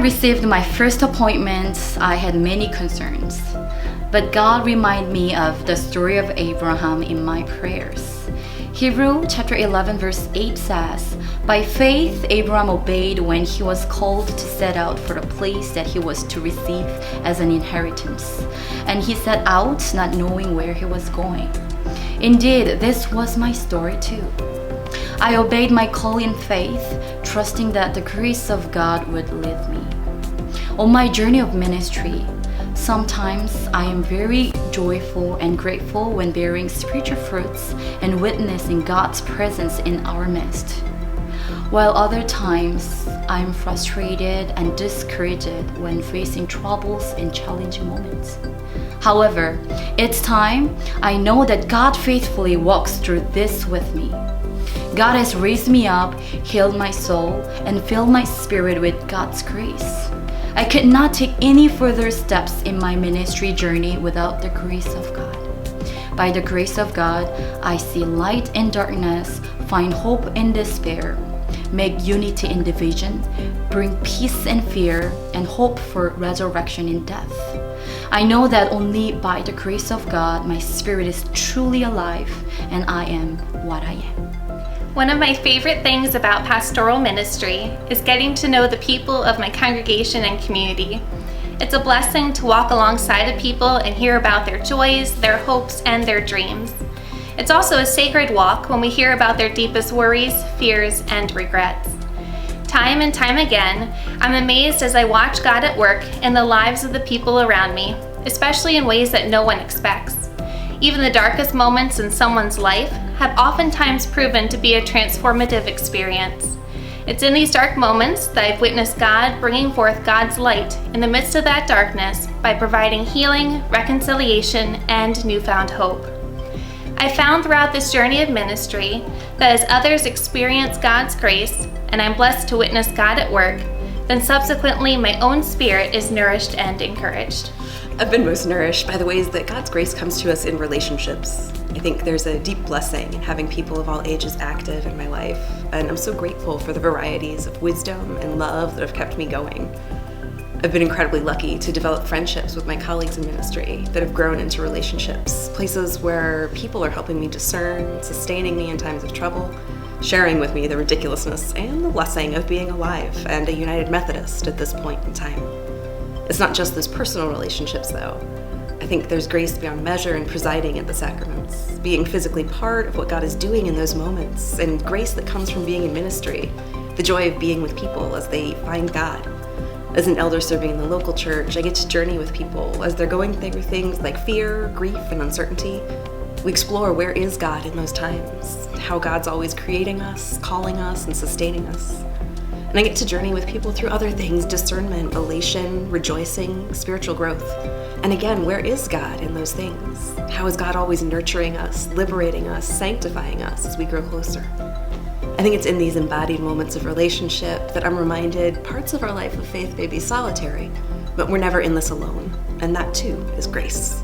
received my first appointment, I had many concerns. But God reminded me of the story of Abraham in my prayers. Hebrews chapter 11 verse 8 says, "By faith Abraham obeyed when he was called to set out for the place that he was to receive as an inheritance. And he set out not knowing where he was going." Indeed, this was my story too. I obeyed my call in faith, trusting that the grace of God would lead me. On my journey of ministry, sometimes I am very joyful and grateful when bearing spiritual fruits and witnessing God's presence in our midst. While other times I am frustrated and discouraged when facing troubles and challenging moments. However, each time I know that God faithfully walks through this with me. God has raised me up, healed my soul, and filled my spirit with God's grace. I could not take any further steps in my ministry journey without the grace of God. By the grace of God, I see light in darkness, find hope in despair, make unity in division, bring peace in fear, and hope for resurrection in death. I know that only by the grace of God, my spirit is truly alive, and I am what I am. One of my favorite things about pastoral ministry is getting to know the people of my congregation and community. It's a blessing to walk alongside of people and hear about their joys, their hopes, and their dreams. It's also a sacred walk when we hear about their deepest worries, fears, and regrets. Time and time again, I'm amazed as I watch God at work in the lives of the people around me, especially in ways that no one expects. Even the darkest moments in someone's life have oftentimes proven to be a transformative experience. It's in these dark moments that I've witnessed God bringing forth God's light in the midst of that darkness by providing healing, reconciliation, and newfound hope. I found throughout this journey of ministry that as others experience God's grace, and I'm blessed to witness God at work, then subsequently my own spirit is nourished and encouraged. I've been most nourished by the ways that God's grace comes to us in relationships. I think there's a deep blessing in having people of all ages active in my life, and I'm so grateful for the varieties of wisdom and love that have kept me going. I've been incredibly lucky to develop friendships with my colleagues in ministry that have grown into relationships, places where people are helping me discern, sustaining me in times of trouble, sharing with me the ridiculousness and the blessing of being alive and a United Methodist at this point in time. It's not just those personal relationships, though. I think there's grace beyond measure in presiding at the sacraments, being physically part of what God is doing in those moments, and grace that comes from being in ministry, the joy of being with people as they find God. As an elder serving in the local church, I get to journey with people as they're going through things like fear, grief, and uncertainty. We explore where is God in those times, how God's always creating us, calling us, and sustaining us. And I get to journey with people through other things: discernment, elation, rejoicing, spiritual growth. And again, where is God in those things? How is God always nurturing us, liberating us, sanctifying us as we grow closer? I think it's in these embodied moments of relationship that I'm reminded parts of our life of faith may be solitary, but we're never in this alone. And that too is grace.